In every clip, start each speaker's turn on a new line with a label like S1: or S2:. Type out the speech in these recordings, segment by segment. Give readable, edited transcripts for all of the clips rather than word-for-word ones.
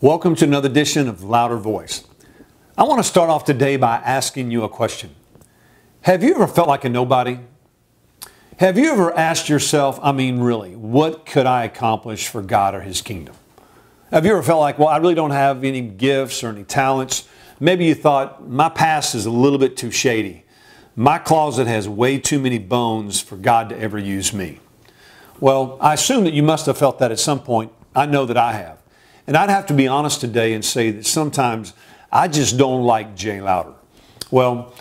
S1: Welcome to another edition of Louder Voice. I want to start off today by asking you a question. Have you ever felt like a nobody? Have you ever asked yourself, really, what could I accomplish for God or His kingdom? Have you ever felt like, well, I really don't have any gifts or any talents? Maybe you thought, my past is a little bit too shady. My closet has way too many bones for God to ever use me. Well, I assume that you must have felt that at some point. I know that I have. And I'd have to be honest today and say that sometimes I just don't like Jay Lowder. Well,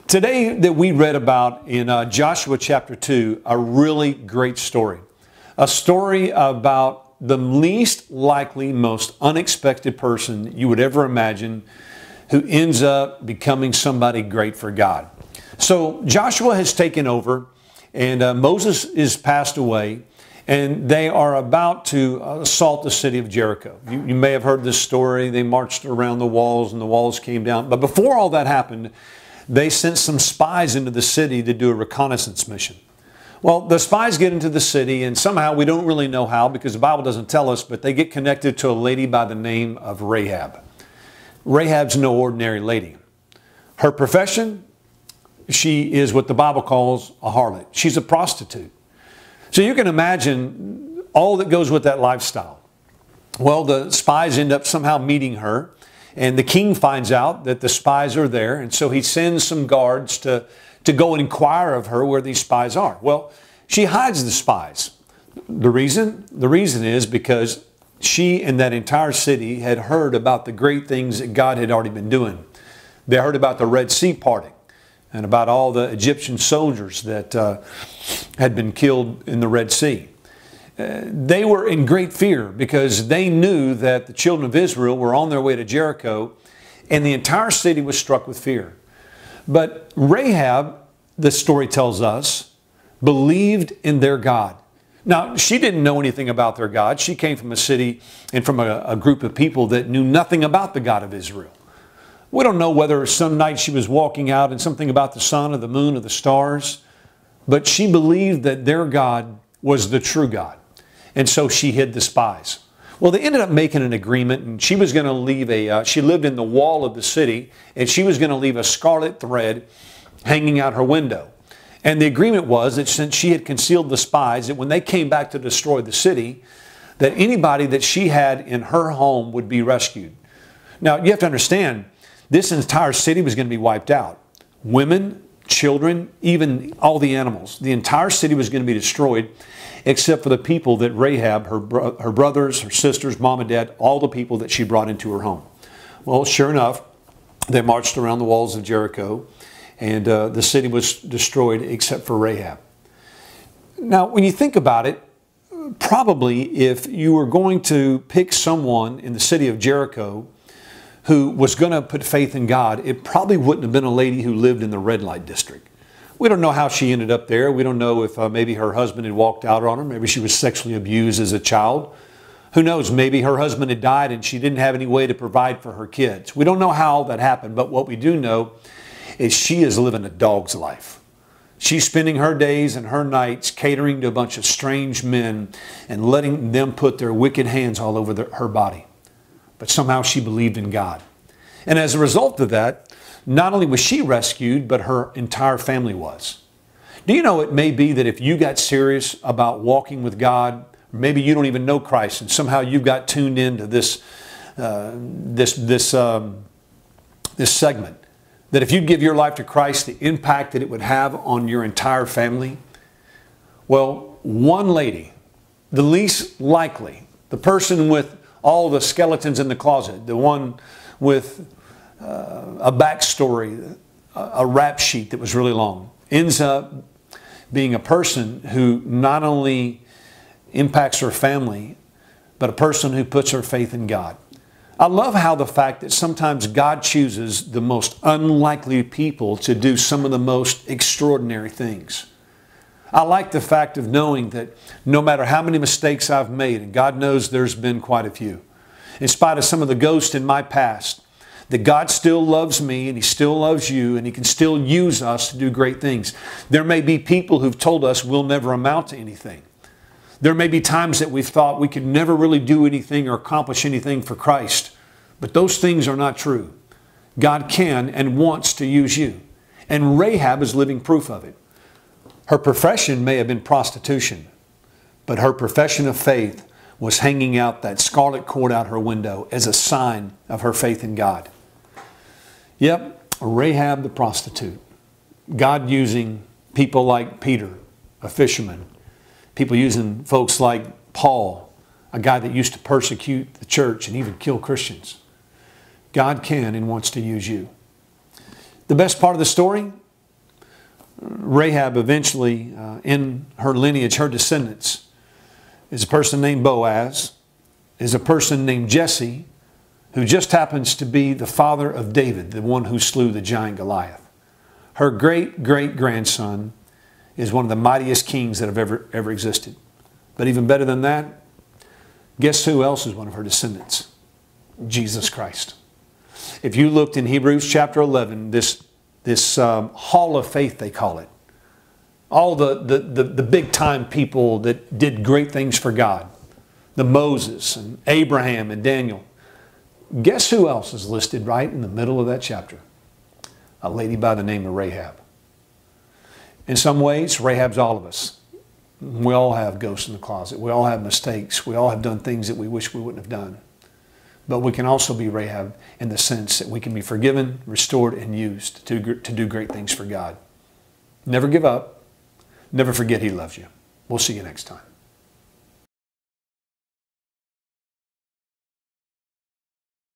S1: today that we read about in Joshua chapter 2, a really great story. A story about the least likely, most unexpected person you would ever imagine who ends up becoming somebody great for God. So Joshua has taken over and Moses is passed away. And they are about to assault the city of Jericho. You may have heard this story. They marched around the walls and the walls came down. But before all that happened, they sent some spies into the city to do a reconnaissance mission. Well, the spies get into the city and somehow, we don't really know how because the Bible doesn't tell us, but they get connected to a lady by the name of Rahab. Rahab's no ordinary lady. Her profession, she is what the Bible calls a harlot. She's a prostitute. So you can imagine all that goes with that lifestyle. Well, the spies end up somehow meeting her, and the king finds out that the spies are there, and so he sends some guards to go and inquire of her where these spies are. Well, she hides the spies. The reason is because she and that entire city had heard about the great things that God had already been doing. They heard about the Red Sea parting and about all the Egyptian soldiers that had been killed in the Red Sea. They were in great fear because they knew that the children of Israel were on their way to Jericho and the entire city was struck with fear. But Rahab, the story tells us, believed in their God. Now, she didn't know anything about their God. She came from a city and from a group of people that knew nothing about the God of Israel. We don't know whether some night she was walking out and something about the sun or the moon or the stars, but she believed that their God was the true God. And so she hid the spies. Well, they ended up making an agreement, and she was going to leave she lived in the wall of the city, and she was going to leave a scarlet thread hanging out her window. And the agreement was that since she had concealed the spies, that when they came back to destroy the city, that anybody that she had in her home would be rescued. Now, you have to understand, this entire city was going to be wiped out. Women, children, even all the animals. The entire city was going to be destroyed except for the people that Rahab, her brothers, her sisters, mom and dad, all the people that she brought into her home. Well, sure enough, they marched around the walls of Jericho and the city was destroyed except for Rahab. Now, when you think about it, probably if you were going to pick someone in the city of Jericho who was going to put faith in God, it probably wouldn't have been a lady who lived in the red light district. We don't know how she ended up there. We don't know if maybe her husband had walked out on her. Maybe she was sexually abused as a child. Who knows? Maybe her husband had died and she didn't have any way to provide for her kids. We don't know how that happened, but what we do know is she is living a dog's life. She's spending her days and her nights catering to a bunch of strange men and letting them put their wicked hands all over her body. But somehow she believed in God. And as a result of that, not only was she rescued, but her entire family was. Do you know it may be that if you got serious about walking with God, maybe you don't even know Christ, and somehow you got tuned into this segment, that if you give your life to Christ, the impact that it would have on your entire family? Well, one lady, the least likely, the person with all the skeletons in the closet, the one with a backstory, a rap sheet that was really long, ends up being a person who not only impacts her family, but a person who puts her faith in God. I love how the fact that sometimes God chooses the most unlikely people to do some of the most extraordinary things. I like the fact of knowing that no matter how many mistakes I've made, and God knows there's been quite a few, in spite of some of the ghosts in my past, that God still loves me and He still loves you and He can still use us to do great things. There may be people who've told us we'll never amount to anything. There may be times that we've thought we could never really do anything or accomplish anything for Christ, but those things are not true. God can and wants to use you. And Rahab is living proof of it. Her profession may have been prostitution, but her profession of faith was hanging out that scarlet cord out her window as a sign of her faith in God. Yep, Rahab the prostitute. God using people like Peter, a fisherman. People using folks like Paul, a guy that used to persecute the church and even kill Christians. God can and wants to use you. The best part of the story, Rahab eventually, in her lineage, her descendants, is a person named Boaz, is a person named Jesse, who just happens to be the father of David, the one who slew the giant Goliath. Her great-great-grandson is one of the mightiest kings that have ever existed. But even better than that, guess who else is one of her descendants? Jesus Christ. If you looked in Hebrews chapter 11, this hall of faith, they call it, all the big-time people that did great things for God, the Moses and Abraham and Daniel, guess who else is listed right in the middle of that chapter? A lady by the name of Rahab. In some ways, Rahab's all of us. We all have ghosts in the closet. We all have mistakes. We all have done things that we wish we wouldn't have done. But we can also be Rahab in the sense that we can be forgiven, restored, and used to do great things for God. Never give up. Never forget He loves you. We'll see you next time.